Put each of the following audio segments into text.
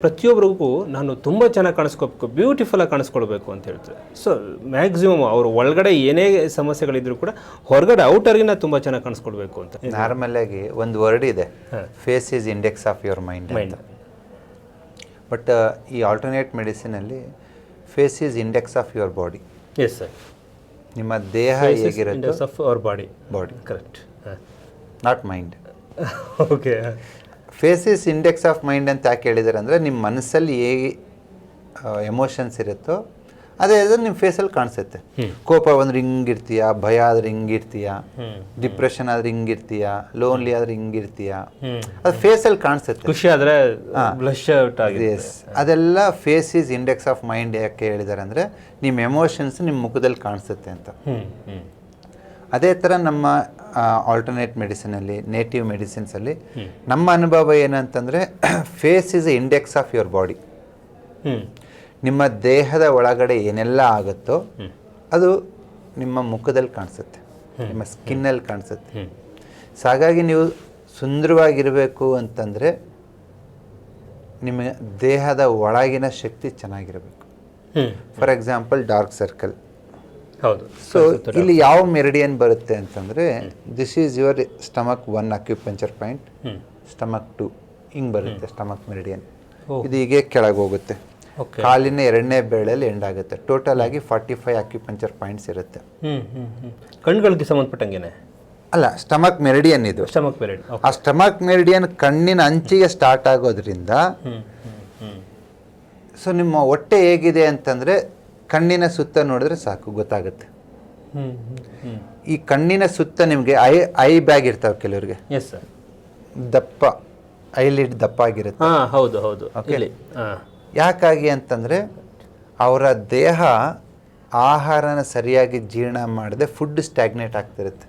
ಪ್ರತಿಯೊಬ್ಬರಿಗೂ ನಾನು ತುಂಬ ಚೆನ್ನಾಗಿ ಕಾಣಿಸ್ಕೋಬೇಕು, ಬ್ಯೂಟಿಫುಲ್ ಆಗಿ ಕಾಣಿಸ್ಕೊಳ್ಬೇಕು ಅಂತ ಹೇಳ್ತಾರೆ. ಸೊ ಮ್ಯಾಕ್ಸಿಮಮ್ ಅವರು ಒಳಗಡೆ ಏನೇ ಸಮಸ್ಯೆಗಳಿದ್ರು ಕೂಡ ಹೊರಗಡೆ ಔಟರ್ಗಿನ ತುಂಬ ಚೆನ್ನಾಗಿ ಕಾಣಿಸ್ಕೊಳ್ಬೇಕು ಅಂತ. ನಾರ್ಮಲ್ ಆಗಿ ಒಂದು ವರ್ಡ್ ಇದೆ, face is index of your mind ಅಂತ. ಬಟ್ ಈ ಆಲ್ಟರ್ನೇಟ್ ಮೆಡಿಸಿನಲ್ಲಿ face is index of your body. Yes sir, ನಿಮ್ಮ ದೇಹ ಹೇಗಿರುತ್ತೆ, index of our body. Correct, not mind. Okay. Face is index of mind ಅಂತ ಯಾಕೆ ಹೇಳಿದ್ದಾರೆ ಅಂದರೆ, ನಿಮ್ಮ ಮನಸ್ಸಲ್ಲಿ ಹೇಗೆ ಎಮೋಷನ್ಸ್ ಇರುತ್ತೋ ಅದೇ ನಿಮ್ಮ ಫೇಸಲ್ಲಿ ಕಾಣಿಸುತ್ತೆ. ಕೋಪ ಬಂದ್ರೆ ಹಿಂಗಿರ್ತೀಯ, ಭಯ ಆದ್ರೆ ಹಿಂಗಿರ್ತೀಯ, ಡಿಪ್ರೆಷನ್ ಆದ್ರೆ ಹಿಂಗಿರ್ತೀಯ, ಲೋನ್ಲಿ ಆದ್ರೆ ಹಿಂಗಿರ್ತೀಯ, ಅದು ಫೇಸಲ್ಲಿ ಕಾಣಿಸುತ್ತೆ. ಖುಷಿ ಆದರೆ ಬ್ಲಶ್ ಔಟ್ ಆಗಿದೆ. ಎಸ್, ಅದೆಲ್ಲ face is index of mind ಯಾಕೆ ಹೇಳಿದ್ದಾರೆ ಅಂದರೆ, ನಿಮ್ಮ ಎಮೋಷನ್ಸ್ ನಿಮ್ಮ ಮುಖದಲ್ಲಿ ಕಾಣಿಸುತ್ತೆ ಅಂತ. ಅದೇ ಥರ ನಮ್ಮ ಆಲ್ಟರ್ನೇಟ್ ಮೆಡಿಸಿನಲ್ಲಿ, ನೇಟಿವ್ ಮೆಡಿಸಿನ್ಸಲ್ಲಿ ನಮ್ಮ ಅನುಭವ ಏನಂತಂದರೆ, face is a index of your body. ನಿಮ್ಮ ದೇಹದ ಒಳಗಡೆ ಏನೆಲ್ಲ ಆಗುತ್ತೋ ಅದು ನಿಮ್ಮ ಮುಖದಲ್ಲಿ ಕಾಣಿಸುತ್ತೆ, ನಿಮ್ಮ ಸ್ಕಿನ್ನಲ್ಲಿ ಕಾಣಿಸುತ್ತೆ. ಸೊ ಹಾಗಾಗಿ ನೀವು ಸುಂದರವಾಗಿರಬೇಕು ಅಂತಂದರೆ ನಿಮ್ಮ ದೇಹದ ಒಳಗಿನ ಶಕ್ತಿ ಚೆನ್ನಾಗಿರಬೇಕು. For example dark circle. ಹೌದು. ಸೊ ಇಲ್ಲಿ ಯಾವ ಮೆರಿಡಿಯನ್ ಬರುತ್ತೆ ಅಂತಂದರೆ, this is your stomach 1 acupuncture point, stomach 2 ಹಿಂಗೆ ಬರುತ್ತೆ ಸ್ಟಮಕ್ ಮೆರಿಡಿಯನ್. ಇದು ಹೀಗೆ ಕೆಳಗೆ ಹೋಗುತ್ತೆ, ಕಾಲಿನ 2ನೇ ಬೆರಳಲ್ಲಿ ಎಂಡ್ ಆಗುತ್ತೆ. ಟೋಟಲ್ ಆಗಿ 45 ಅಕ್ಯುಪಂಚರ್ ಪಾಯಿಂಟ್ಸ್ ಇರುತ್ತೆ. ಕಣ್ಗಳಿಗೆ ಸಂಬಂಧಪಟ್ಟಂಗೆನೆ ಅಲ್ಲ, ಸ್ಟಮಕ್ ಮೆರಿಡಿಯನ್ ಇದು. Stomach meridian. ಆ ಸ್ಟಮಕ್ ಮೆರಿಡಿಯನ್ ಕಣ್ಣಿನ ಅಂಚಿಗೆ ಸ್ಟಾರ್ಟ್ ಆಗೋದ್ರಿಂದ, ಸೊ ನಿಮ್ಮ ಹೊಟ್ಟೆ ಹೇಗಿದೆ ಅಂತಂದರೆ ಕಣ್ಣಿನ ಸುತ್ತ ನೋಡಿದ್ರೆ ಸಾಕು ಗೊತ್ತಾಗುತ್ತೆ. ಈ ಕಣ್ಣಿನ ಸುತ್ತ ನಿಮಗೆ ಐ ಬ್ಯಾಗ್ ಇರ್ತಾವೆ ಕೆಲವ್ರಿಗೆ. Yes sir. ದಪ್ಪ ಐಲಿಡ್ ದಪ್ಪ ಆಗಿರುತ್ತೆ. ಹೌದು ಹೌದು. ಯಾಕಾಗಿ ಅಂತಂದರೆ, ಅವರ ದೇಹ ಆಹಾರನ ಸರಿಯಾಗಿ ಜೀರ್ಣ ಮಾಡದೆ ಫುಡ್ ಸ್ಟ್ಯಾಗ್ನೇಟ್ ಆಗ್ತಿರುತ್ತೆ.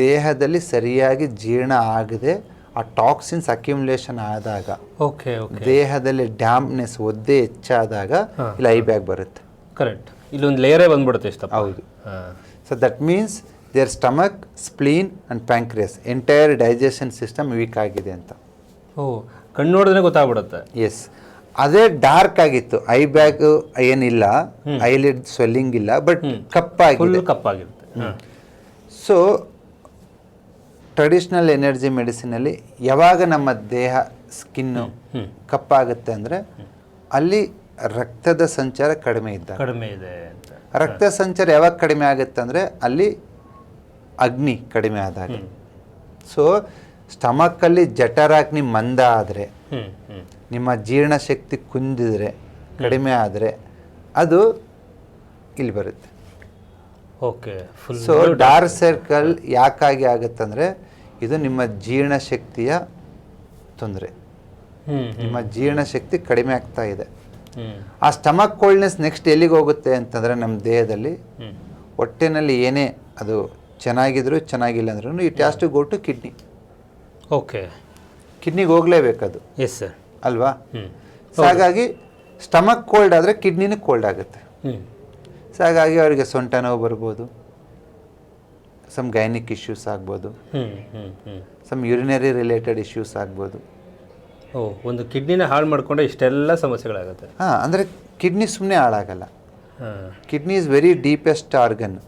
ದೇಹದಲ್ಲಿ ಸರಿಯಾಗಿ ಜೀರ್ಣ ಆಗದೆ ಆ ಟಾಕ್ಸಿನ್ಸ್ ಅಕ್ಯುಮುಲೇಷನ್ ಆದಾಗ, ದೇಹದಲ್ಲಿ ಡ್ಯಾಮ್ನೆಸ್ ಒದ್ದೆ ಹೆಚ್ಚಾದಾಗ ಇಲ್ಲಿ ಐ ಬ್ಯಾಗ್ ಬರುತ್ತೆ. ಕರೆಕ್ಟ್, ಇಲ್ಲೊಂದು ಲೇಯರೇ ಬಂದ್ಬಿಡುತ್ತೆ ಇಷ್ಟ. ಹೌದು. So that means there stomach, spleen and pancreas, entire digestion system weak ಆಗಿದೆ ಅಂತ. ಕಣ್ಣು ನೋಡಿದ್ರೆ ಗೊತ್ತಾಗ್ಬಿಡುತ್ತೆ. ಎಸ್, ಅದೇ ಡಾರ್ಕ್ ಆಗಿತ್ತು, ಐ ಬ್ಯಾಗ್ ಏನಿಲ್ಲ, ಐಲಿಡ್ ಸ್ವೆಲ್ಲಿಂಗ್ ಇಲ್ಲ, ಬಟ್ ಕಪ್ಪಾಗಿರುತ್ತೆ. ಸೊ ಟ್ರೆಡಿಷ್ನಲ್ ಎನರ್ಜಿ ಮೆಡಿಸಿನಲ್ಲಿ ಯಾವಾಗ ನಮ್ಮ ದೇಹ ಸ್ಕಿನ್ನು ಕಪ್ಪಾಗುತ್ತೆ ಅಂದರೆ, ಅಲ್ಲಿ ರಕ್ತದ ಸಂಚಾರ ಕಡಿಮೆ ಇದೆ. ರಕ್ತ ಸಂಚಾರ ಯಾವಾಗ ಕಡಿಮೆ ಆಗುತ್ತೆ ಅಂದರೆ, ಅಲ್ಲಿ ಅಗ್ನಿ ಕಡಿಮೆ ಆದಾಗ. ಸೊ ಸ್ಟಮಕ್ಕಲ್ಲಿ ಜಠರಾಗ್ನಿ ಮಂದ ಆದರೆ, ನಿಮ್ಮ ಜೀರ್ಣಶಕ್ತಿ ಕುಂದಿದ್ರೆ, ಕಡಿಮೆ ಆದರೆ ಅದು ಇಲ್ಲಿ ಬರುತ್ತೆ. ಓಕೆ. ಸೊ ಡಾರ್ಕ್ ಸರ್ಕಲ್ ಯಾಕಾಗಿ ಆಗುತ್ತಂದರೆ, ಇದು ನಿಮ್ಮ ಜೀರ್ಣಶಕ್ತಿಯ ತೊಂದರೆ. ನಿಮ್ಮ ಜೀರ್ಣಶಕ್ತಿ ಕಡಿಮೆ ಆಗ್ತಾ ಇದೆ. ಆ ಸ್ಟಮಕ್ ಕೋಲ್ಡ್ನೆಸ್ ನೆಕ್ಸ್ಟ್ ಎಲ್ಲಿಗೆ ಹೋಗುತ್ತೆ ಅಂತಂದರೆ, ನಮ್ಮ ದೇಹದಲ್ಲಿ ಹೊಟ್ಟೆನಲ್ಲಿ ಏನೇ ಅದು ಚೆನ್ನಾಗಿದ್ರು ಚೆನ್ನಾಗಿಲ್ಲ ಅಂದ್ರೂ it has to go to kidney. Okay, ಕಿಡ್ನಿಗೆ ಹೋಗಲೇಬೇಕದು. ಎಸ್ ಸರ್, ಅಲ್ವಾ? ಸೊ ಹಾಗಾಗಿ ಸ್ಟಮಕ್ ಕೋಲ್ಡ್ ಆದರೆ ಕಿಡ್ನಿನೂ ಕೋಲ್ಡ್ ಆಗುತ್ತೆ. ಸೊ ಹಾಗಾಗಿ ಅವರಿಗೆ ಸೊಂಟ ನೋವು ಬರ್ಬೋದು, ಸಮ್ ಗೈನಿಕ್ ಇಶ್ಯೂಸ್ ಆಗ್ಬೋದು, ಸಮ್ ಯೂರಿನರಿ ರಿಲೇಟೆಡ್ ಇಶ್ಯೂಸ್ ಆಗ್ಬೋದು. ಒಂದು ಕಿಡ್ನಿನ ಹಾಳು ಮಾಡಿಕೊಂಡ್ರೆ ಇಷ್ಟೆಲ್ಲ ಸಮಸ್ಯೆಗಳಾಗುತ್ತೆ. ಅಂದರೆ ಕಿಡ್ನಿ ಸುಮ್ಮನೆ ಹಾಳಾಗಲ್ಲ. Kidney is very deepest organ.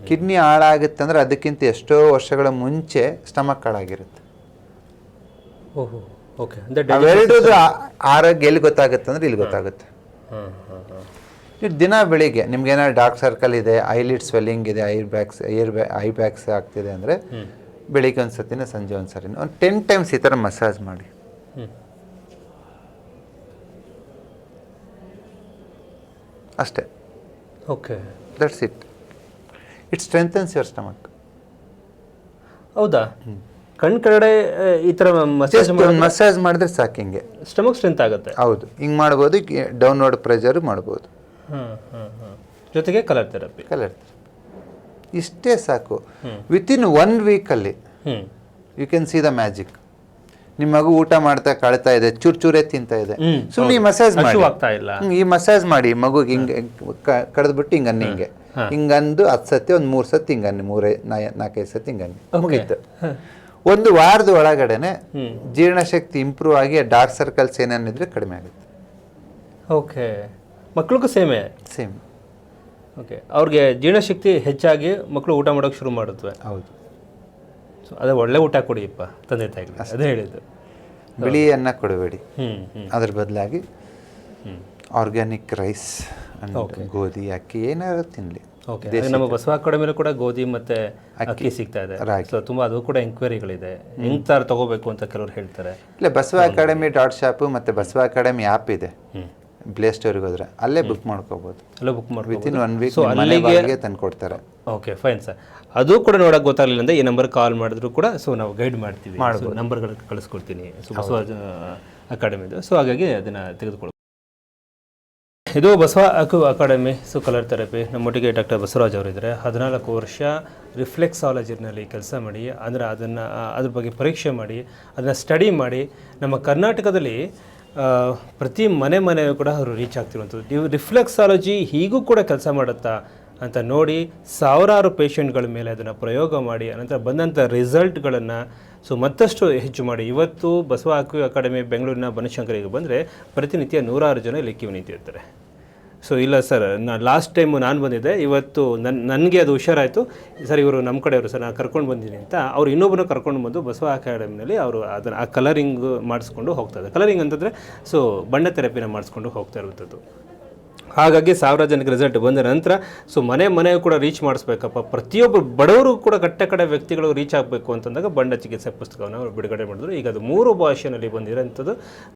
Kidney ಹಾಳಾಗುತ್ತೆ ಅಂದರೆ ಅದಕ್ಕಿಂತ ಎಷ್ಟೋ ವರ್ಷಗಳ ಮುಂಚೆ ಸ್ಟಮಕ್ ಹಾಳಾಗಿರುತ್ತೆ. ಅವೆರಡದು ಆರೋಗ್ಯ ಎಲ್ಲಿ ಗೊತ್ತಾಗುತ್ತೆ ಅಂದರೆ ಇಲ್ಲಿ ಗೊತ್ತಾಗುತ್ತೆ. ನೀವು ದಿನ ಬೆಳಿಗ್ಗೆ ನಿಮ್ಗೇನಾದ್ರು ಡಾರ್ಕ್ ಸರ್ಕಲ್ ಇದೆ, ಐಲಿಡ್ ಸ್ವೆಲ್ಲಿಂಗ್ ಇದೆ, ಐ ಬ್ಯಾಗ್ಸ್ ಆಗ್ತಿದೆ ಅಂದರೆ, ಬೆಳಿಗ್ಗೆ ಒಂದು ಸತಿನ ಸಂಜೆ ಒಂದು ಸರಿನ ಒಂದು 10 ಟೈಮ್ಸ್ ಈ ಥರ ಮಸಾಜ್ ಮಾಡಿ. ಅಷ್ಟೇ. Okay, that's it. It strengthens your stomach. ಹೌದಾ? ಕಣ್ಣು ಕೆಳಗಡೆ ಈ ಥರ ಮಸಾಜ್ ಮಾಡಿದ್ರೆ ಸಾಕು, ಹಿಂಗೆ ಸ್ಟಮಕ್ ಸ್ಟ್ರೆಂತ್ ಆಗುತ್ತೆ. ಹೌದು, ಹಿಂಗೆ ಮಾಡ್ಬೋದು. ಡೌನ್ವರ್ಡ್ ಪ್ರೆಷರು ಮಾಡ್ಬೋದು. ಜೊತೆಗೆ ಕಲರ್ ಥೆರಪಿ. ಇಷ್ಟೇ ಸಾಕು. ವಿತಿನ್ 1 ವೀಕಲ್ಲಿ you can see the magic. ನಿಮ್ಮ ಮಗು ಊಟ ಮಾಡ್ತಾ ಕಳ್ತಾ ಇದೆ, ಚೂರೇ ತಿಂತಾ ಇದೆ, ಸುಮ್ಮನೆ ಈ ಮಸಾಜ್ ಮಾಡಿ, ಈ ಮಸಾಜ್ ಮಾಡಿ ಮಗುಗೆ ಹಿಂಗೆ ಕಡ್ದ್ಬಿಟ್ಟು ಹಿಂಗೆ ಹಿಂಗಂದು 10 ಸತಿ ಒಂದು 3 ಸತಿ ಹಿಂಗನ್ನಿ, 3-4-5 ಸತಿ ಹಿಂಗನ್ನಿ, ಮುಗೀತು. ಒಂದು ವಾರದ ಒಳಗಡೆನೆ ಜೀರ್ಣಶಕ್ತಿ ಇಂಪ್ರೂವ್ ಆಗಿ ಡಾರ್ಕ್ ಸರ್ಕಲ್ಸ್ ಏನೇನಿದ್ರೆ ಕಡಿಮೆ ಆಗುತ್ತೆ. ಓಕೆ, ಮಕ್ಳಿಗೂ ಸೇಮೇ. ಸೇಮ್. ಓಕೆ, ಅವ್ರಿಗೆ ಜೀರ್ಣಶಕ್ತಿ ಹೆಚ್ಚಾಗಿ ಮಕ್ಕಳು ಊಟ ಮಾಡೋಕೆ ಶುರು ಮಾಡುತ್ತವೆ. ಹೌದು. ಸೊ ಅದೇ ಒಳ್ಳೆ ಊಟ ಕೊಡಿಯಪ್ಪ ತಂದೆ ತಾಯಿಗೆ, ಅದೇ ಹೇಳಿದ್ದು. ಬಿಳಿ ಅನ್ನ ಕೊಡಬೇಡಿ, ಅದ್ರ ಬದಲಾಗಿ ಆರ್ಗ್ಯಾನಿಕ್ ರೈಸ್, ಗೋಧಿ, ಅಕ್ಕಿ ಏನಾದ್ರು ತಿನ್ನಲಿ. ಓಕೆ, ನಮ್ಮ ಬಸವ ಅಕಾಡೆಮಿಲೂ ಕೂಡ ಗೋಧಿ ಮತ್ತು ಅಕ್ಕಿ ಸಿಗ್ತಾ ಇದೆ. ಸೊ ತುಂಬ ಅದು ಕೂಡ ಎಂಕ್ವೈರಿಗಳಿದೆ, ಹೆಂಗೆ ಥರ ತಗೋಬೇಕು ಅಂತ ಕೆಲವರು ಹೇಳ್ತಾರೆ. ಇಲ್ಲ, ಬಸವ ಅಕಾಡೆಮಿ .ಶಾಪು ಮತ್ತು ಬಸವ ಅಕಾಡೆಮಿ ಆ್ಯಪ್ ಇದೆ, ಪ್ಲೇ ಸ್ಟೋರಿಗೆ ಹೋದ್ರೆ ಅಲ್ಲೇ ಬುಕ್ ಮಾಡ್ಕೋಬೋದು. ಅಲ್ಲೇ ಬುಕ್ ಮಾಡ್ಬೋದು. ವಿತಿನ್ 1 ವೀಕ್ ಅಲ್ಲಿಗೆ ತಂದು ಕೊಡ್ತಾರೆ. Okay, fine sir. ಅದು ಕೂಡ ನೋಡೋಕೆ ಗೊತ್ತಾಗಲಿಲ್ಲ ಅಂದರೆ ಈ ನಂಬರ್ ಕಾಲ್ ಮಾಡಿದ್ರು ಕೂಡ ಸೊ ನಾವು ಗೈಡ್ ಮಾಡ್ತೀವಿ, ನಂಬರ್ಗಳು ಕಳಿಸ್ಕೊಡ್ತೀನಿ. ಸೊ ಬಸವ ಅಕಾಡೆಮಿದು, ಸೊ ಹಾಗಾಗಿ ಅದನ್ನು ತೆಗೆದುಕೊಳ್ಳಿ. ಇದು Basava academy, so colour therapy. ನಮ್ಮೊಟ್ಟಿಗೆ ಡಾಕ್ಟರ್ ಬಸವರಾಜ್ ಅವರಿದ್ದಾರೆ. 14 ವರ್ಷ ರಿಫ್ಲೆಕ್ಸಾಲಜಿನಲ್ಲಿ ಕೆಲಸ ಮಾಡಿ, ಅಂದರೆ ಅದ್ರ ಬಗ್ಗೆ ಪರೀಕ್ಷೆ ಮಾಡಿ, ಅದನ್ನು ಸ್ಟಡಿ ಮಾಡಿ ನಮ್ಮ ಕರ್ನಾಟಕದಲ್ಲಿ ಪ್ರತಿ ಮನೆಯೂ ಕೂಡ ಅವರು ರೀಚ್ ಆಗ್ತಿರುವಂಥದ್ದು. ರಿಫ್ಲೆಕ್ಸಾಲಜಿ ಹೀಗೂ ಕೂಡ ಕೆಲಸ ಮಾಡುತ್ತಾ ಅಂತ ನೋಡಿ ಸಾವಿರಾರು ಪೇಷಂಟ್ಗಳ ಮೇಲೆ ಅದನ್ನು ಪ್ರಯೋಗ ಮಾಡಿ ಅನಂತರ ಬಂದಂಥ ರಿಸಲ್ಟ್ಗಳನ್ನು ಸೊ ಮತ್ತಷ್ಟು ಹೆಚ್ಚು ಮಾಡಿ ಇವತ್ತು ಬಸವ ಅಕಾಡೆಮಿ ಬೆಂಗಳೂರಿನ ಬನಶಂಕರಿಗೆ ಬಂದರೆ ಪ್ರತಿನಿತ್ಯ 100 ಜನ ಇಲ್ಲಿ ಕ್ಯೂ ನಿಂತಿರ್ತಾರೆ. ಸೊ ಇಲ್ಲ ಸರ್, ಲಾಸ್ಟ್ ಟೈಮು ನಾನು ಬಂದಿದ್ದೆ, ಇವತ್ತು ನನಗೆ ಅದು ಹುಷಾರಾಯಿತು ಸರ್, ಇವರು ನಮ್ಮ ಕಡೆಯವರು ಸರ್, ನಾನು ಕರ್ಕೊಂಡು ಬಂದಿದ್ದೀನಿ ಅಂತ ಅವ್ರು ಇನ್ನೊಬ್ಬರನ್ನ ಕರ್ಕೊಂಡು ಬಂದು ಬಸವ ಅಕಾಡೆಮಿನಲ್ಲಿ ಅವರು ಅದನ್ನು ಆ ಕಲರಿಂಗ್ ಮಾಡಿಸ್ಕೊಂಡು ಹೋಗ್ತಾರೆ. ಕಲರಿಂಗ್ ಅಂತಂದರೆ ಸೊ ಬಣ್ಣ ಥೆರಪಿನ ಮಾಡಿಸ್ಕೊಂಡು ಹೋಗ್ತಾ ಇರುವಂಥದ್ದು. ಹಾಗಾಗಿ 1000 ಜನಕ್ಕೆ ರಿಸಲ್ಟ್ ಬಂದ ನಂತರ ಸೊ ಮನೆಯೂ ಕೂಡ ರೀಚ್ ಮಾಡಿಸ್ಬೇಕಪ್ಪ, ಪ್ರತಿಯೊಬ್ಬರು ಬಡವರು ಕೂಡ ಕಡೆ ವ್ಯಕ್ತಿಗಳು ರೀಚ್ ಆಗಬೇಕು ಅಂತಂದಾಗ ಬಣ್ಣ ಚಿಕಿತ್ಸೆ ಪುಸ್ತಕವನ್ನು ಅವರು ಬಿಡುಗಡೆ ಮಾಡಿದ್ರು. ಈಗ ಅದು 3 ಭಾಷೆಯಲ್ಲಿ ಬಂದಿರೋಂಥದ್ದು